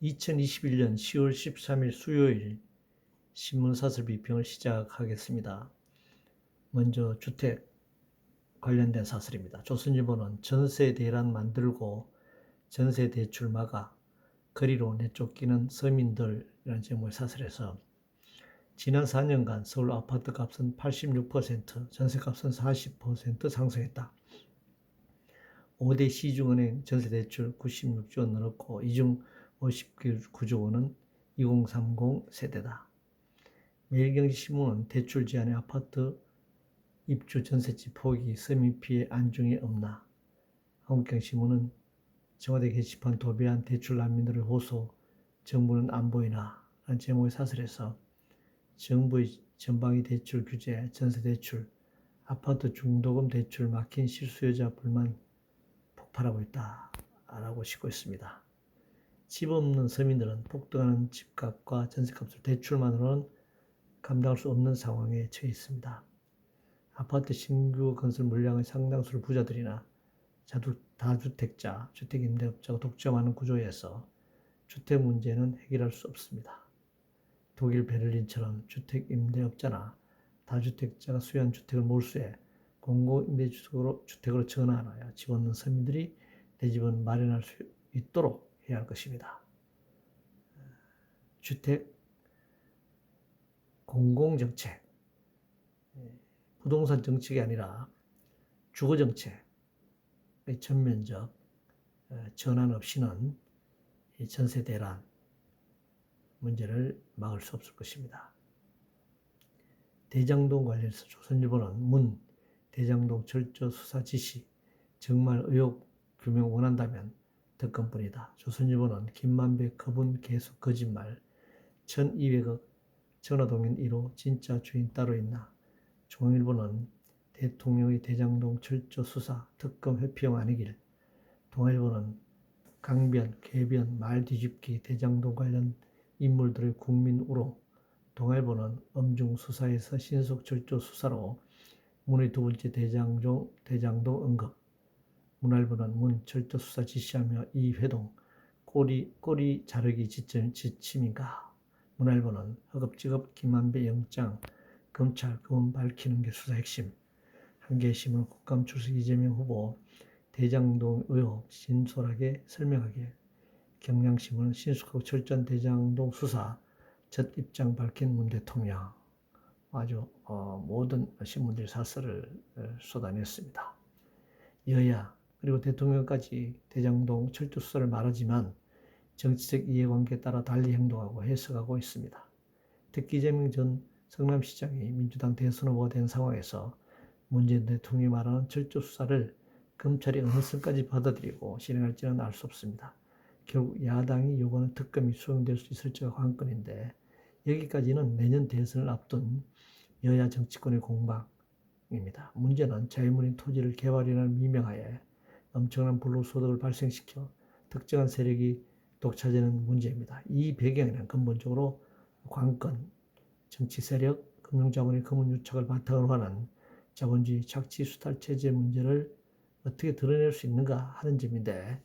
2021년 10월 13일 수요일 신문사설 비평을 시작하겠습니다. 먼저 주택 관련된 사설입니다. 조선일보는 전세 대란 만들고 전세 대출 막아 거리로 내쫓기는 서민들이라는 제목의 사설에서 지난 4년간 서울 아파트 값은 86%, 전세 값은 40% 상승했다. 5대 시중은행 전세대출 96조 원 늘었고 이 중 59조 원은 2030 세대다. 매일경제신문은 대출 제한의 아파트 입주 전셋집 포기 서민 피해 안중에 없나. 한국경신문은 청와대 게시판 도배한 대출 난민들을 호소, 정부는 안 보이나 라는 제목의 사설에서 정부의 전방위 대출 규제, 전세대출, 아파트 중도금 대출 막힌 실수요자 불만 폭발하고 있다라고 싣고 있습니다. 집 없는 서민들은 폭등하는 집값과 전세값을 대출만으로는 감당할 수 없는 상황에 처해 있습니다. 아파트 신규 건설 물량의 상당수를 부자들이나 다주택자, 주택임대업자가 독점하는 구조에서 주택 문제는 해결할 수 없습니다. 독일 베를린처럼 주택임대업자나 다주택자가 소유한 주택을 몰수해 공공임대주택으로 전환하여 집 없는 서민들이 내 집을 마련할 수 있도록 해야 할 것입니다. 주택 공공정책, 부동산 정책이 아니라 주거정책의 전면적 전환 없이는 전세 대란 문제를 막을 수 없을 것입니다. 대장동 관련해서 조선일보는 문 대장동 철저 수사 지시, 정말 의혹 규명 원한다면 특검뿐이다. 조선일보는 김만배 커분 계속 거짓말, 1200억 전화동인 1호 진짜 주인 따로 있나. 중앙일보는 대통령의 대장동 철저 수사 특검 회피용 아니길. 동아일보는 강변, 궤변, 말 뒤집기 대장동 관련 인물들의 국민 우롱. 동아일보는 엄중 수사에서 신속 철저 수사로 문의 두 번째 대장동 언급. 문화일보는 문 철저 수사 지시하며 이회동 꼬리 자르기 지침인가. 문화일보는 허겁지겁 김만배 영장 검찰 검은 밝히는 게 수사 핵심. 한겨레신문 국감 출석 이재명 후보 대장동 의혹 진솔하게 설명하길. 경향신문은 신속하고 철저한 대장동 수사 첫 입장 밝힌 문 대통령. 아주 모든 신문들이 사설을 쏟아냈습니다. 여야 그리고 대통령까지 대장동 철저 수사를 말하지만 정치적 이해관계에 따라 달리 행동하고 해석하고 있습니다. 특히 이재명 전 성남시장이 민주당 대선 후보가 된 상황에서 문재인 대통령이 말하는 철저 수사를 검찰이 어느 선까지 받아들이고 실행할지는 알 수 없습니다. 결국 야당이 요구하는 특검이 수용될 수 있을지가 관건인데 여기까지는 내년 대선을 앞둔 여야 정치권의 공방입니다. 문제는 자유문인 토지를 개발이라는 미명하에 엄청난 불로소득을 발생시켜 특정한 세력이 독차지하는 문제입니다. 이 배경에는 근본적으로 관건, 정치 세력, 금융자본의 검은 유착을 바탕으로 하는 자본주의 착취 수탈 체제 문제를 어떻게 드러낼 수 있는가 하는 점인데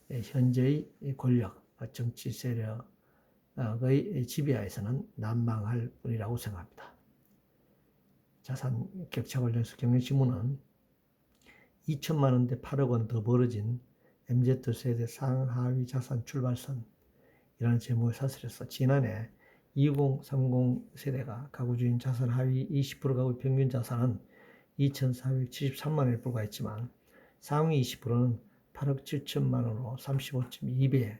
현재의 권력, 정치 세력의 지배하에서는 난망할 뿐이라고 생각합니다. 자산 격차 관련해서 경향신문은 2천만 원대 8억 원 더 벌어진 MZ세대 상하위 자산 출발선이라는 제목의 사설에서 지난해 2030 세대가 가구 주인 자산 하위 20% 가구의 평균 자산은 2,473만 원에 불과했지만 상위 20%는 8억 7천만 원으로 35.2배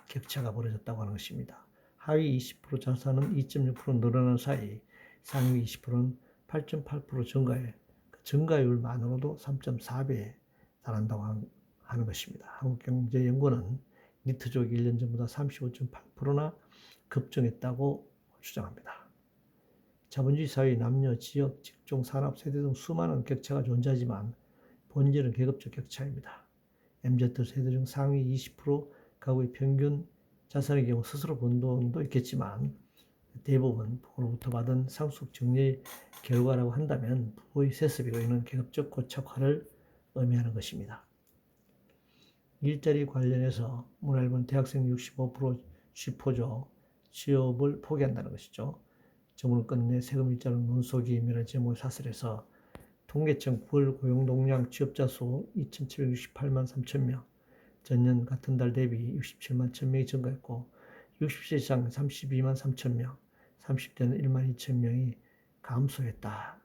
격차가 벌어졌다고 하는 것입니다. 하위 20% 자산은 2.6% 늘어난 사이 상위 20%는 8.8% 증가해 그 증가율만으로도 3.4배에 달한다고 하는 것입니다. 한국경제연구원은 니트족이 1년 전보다 35.8%나 급증했다고 주장합니다. 자본주의 사회의 남녀, 지역, 직종, 산업, 세대 등 수많은 격차가 존재하지만 본질은 계급적 격차입니다. MZ세대 중 상위 20% 가구의 평균 자산의 경우 스스로 번 돈도 있겠지만 대부분 부모로부터 받은 상속 정리의 결과라고 한다면 부의 세습이고 이는 계급적 고착화를 의미하는 것입니다. 일자리 관련해서 문화일보는 대학생 65% 쉬포죠. 취업을 포기한다는 것이죠. 저문을 끝내 세금 일자는 논속임이라는 제목의 사설에서 통계청 9월 고용동량 취업자 수 2,768만 3천 명, 전년 같은 달 대비 67만 1천 명이 증가했고 60세 이상 32만 3천 명, 30대는 1만 2천 명이 감소했다.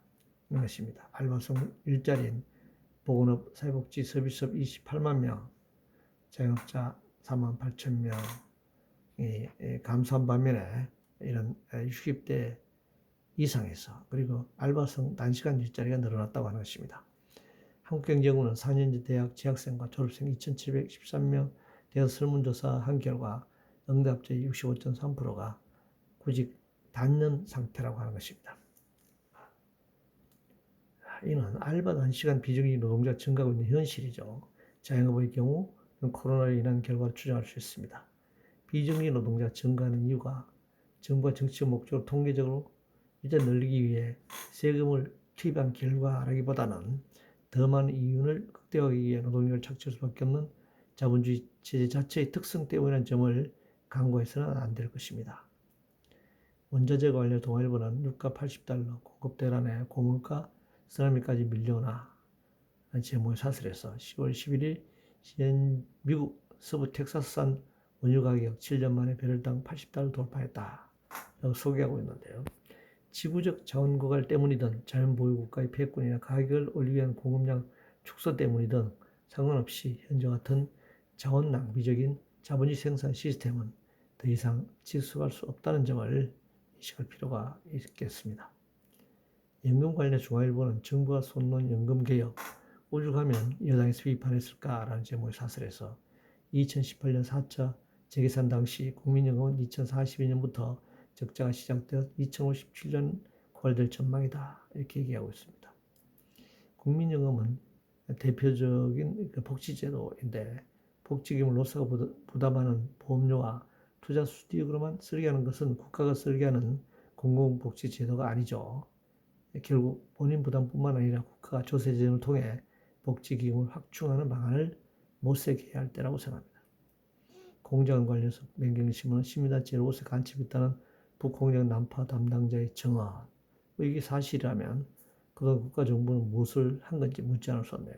는 것입니다. 알바성 일자리인 보건업, 사회복지, 서비스업 28만 명, 자영업자 4만 8천 명이 감소한 반면에 이런 60대 이상에서 그리고 알바성 단시간 일자리가 늘어났다고 하는 것입니다. 한국경제연구는 4년제 대학 재학생과 졸업생 2,713명 대학 설문조사 한 결과 응답자의 65.3%가 구직 단년 상태라고 하는 것입니다. 이는 알바 단시간 비정규직 노동자 증가하고 있는 현실이죠. 자영업의 경우 코로나로 인한 결과를 추정할 수 있습니다. 비정규직 노동자 증가하는 이유가 정부가 정치적 목적으로 통계적으로 일자리 늘리기 위해 세금을 투입한 결과라기보다는 더 많은 이윤을 극대화하기 위해 노동력을 착취할 수밖에 없는 자본주의 체제 자체의 특성 때문이라는 점을 간과해서는 안 될 것입니다. 원자재 관련 동아일보는 유가 80달러, 고급 대란에 고물가 쓰나미까지 밀려오나 제목의 사설에서 10월 11일 미국 서부 텍사스산 원유 가격 7년 만에 배럴당 80달러 돌파했다. 라고 소개하고 있는데요. 지구적 자원 고갈 때문이든 자연보유국가의 패권이나 가격을 올리기 위한 공급량 축소 때문이든 상관없이 현재 같은 자원 낭비적인 자본주의 생산 시스템은 더 이상 지속할 수 없다는 점을 인식할 필요가 있겠습니다. 연금 관련 중앙일보는 정부가 손놓은 연금개혁, 오죽하면 여당에서 비판했을까라는 제목의 사설에서 2018년 4차 재계산 당시 국민연금은 2042년부터 적자가 시작되어 2057년 고갈될 전망이다. 이렇게 얘기하고 있습니다. 국민연금은 대표적인 복지제도인데 복지금을 노사가 부담하는 보험료와 투자 수익으로만 쓰게 하는 것은 국가가 쓰게 하는 공공복지제도가 아니죠. 결국 본인 부담뿐만 아니라 국가가 조세재정을 통해 복지기금을 확충하는 방안을 모색해야 할 때라고 생각합니다. 공장 관련해서 맹경신문은 시민단체 로봇에 간첩이 있다는 북공장 난파 담당자의 증언, 이게 사실이라면 그동안 국가정부는 무엇을 한 건지 묻지 않을 수 없네요.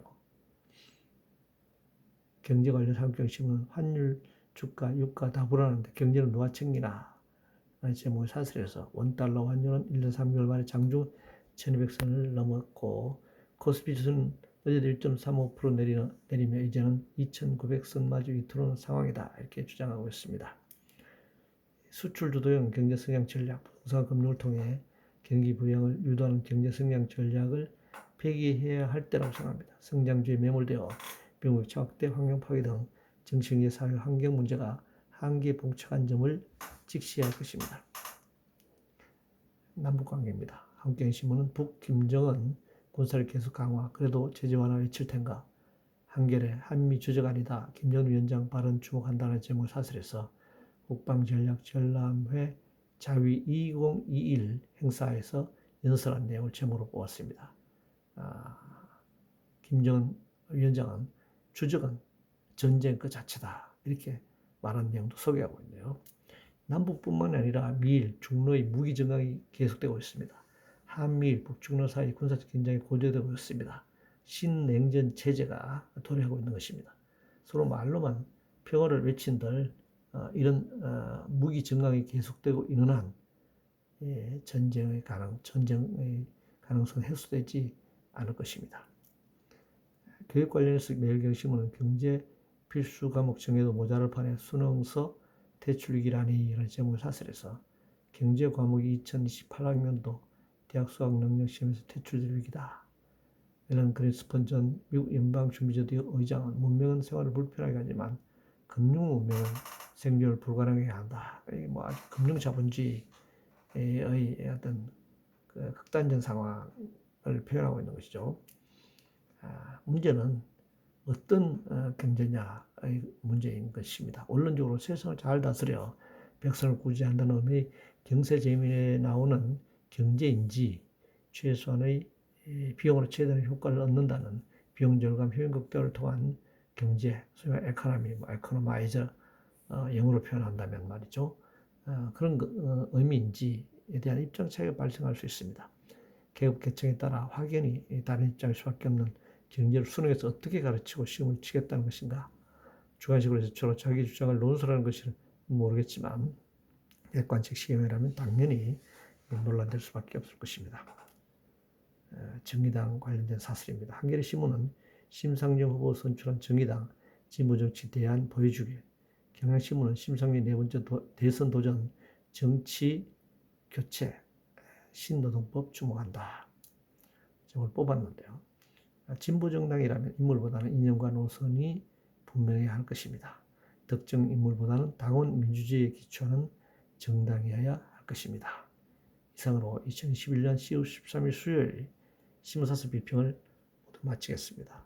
경제 관련 한국경신문은 환율, 주가, 유가 다 불안한데 경제는 누가 챙기나? 제목의 사설에서 원달러 환율은 1년 3개월 만에 장중 1200선을 넘었고 코스피 지수는 어제도 1.35% 내리며 이제는 2900선마저 위태로운 상황이다. 이렇게 주장하고 있습니다. 수출 주도형 경제 성장 전략, 부동산 금융을 통해 경기 부양을 유도하는 경제 성장 전략을 폐기해야 할 때라고 생각합니다. 성장주에 매몰되어 병역 착대, 환경 파괴 등 정치경제 사회 환경 문제가 한계에 봉착한 점을 직시해야 할 것입니다. 남북관계입니다. 한국경신문은 북 김정은 군사를 계속 강화, 그래도 제재 완화 외칠 텐가. 한겨레 한미 주적 아니다. 김정은 위원장 발언 주목한다는 제목 사설에서 국방전략 전람회 자위 2021 행사에서 연설한 내용을 제목으로 뽑았습니다. 김정은 위원장은 주적은 전쟁 그 자체다. 이렇게 말한 내용도 소개하고 있네요. 남북뿐만 아니라 미일, 중로의 무기 전강이 계속되고 있습니다. 한미일, 북중로 사이 군사적 긴장이 고조되고 있습니다. 신냉전 체제가 도래하고 있는 것입니다. 서로 말로만 평화를 외친들 이런 무기 전강이 계속되고 있는 한 전쟁의 가능성 해소되지 않을 것입니다. 교육 관련해서 매일경신문은 경제 필수 과목 정해도 모자랄 판에 수능서 대출 위기라니 이런 제목을 사설해서 경제 과목이 2028학년도 대학 수학 능력 시험에서 대출될 위기다. 앨런 그린스펀 전 미국 연방준비제도 의장은 문명은 생활을 불편하게 하지만 금융 문명은 생존을 불가능하게 한다. 이게 뭐 아주 금융 자본주의의 어떤 그 극단적 상황을 표현하고 있는 것이죠. 문제는 어떤 경제냐의 문제인 것입니다. 원론적으로 세상을 잘 다스려 백성을 구제한다는 의미의 경세재민에 나오는 경제인지 최소한의 비용으로 최대한 효과를 얻는다는 비용 절감, 효용 극대화를 통한 경제, 소위 에코노미, 에코노마이저 영어로 표현한다면 말이죠. 그런 의미인지에 대한 입장 차이가 발생할 수 있습니다. 계급 계층에 따라 확연히 다른 입장일 수밖에 없는 경제를 수능에서 어떻게 가르치고 시험을 치겠다는 것인가. 주관식으로 서로 자기 주장을 논술하는 것이 모르겠지만 객관식 시험이라면 당연히 논란될 수밖에 없을 것입니다. 정의당 관련된 사설입니다. 한겨레 신문은 심상정 후보 선출한 정의당 진보정치 대안 보여주기, 경향신문은 심상정 네 번째 대선 도전 정치 교체 신노동법 주목한다. 저걸 뽑았는데요. 진보정당이라면 인물보다는 이념과 노선이 분명해야 할 것입니다. 특정 인물보다는 당원 민주주의에 기초하는 정당이어야 할 것입니다. 이상으로 2021년 10월 13일 수요일 신문사설 비평을 모두 마치겠습니다.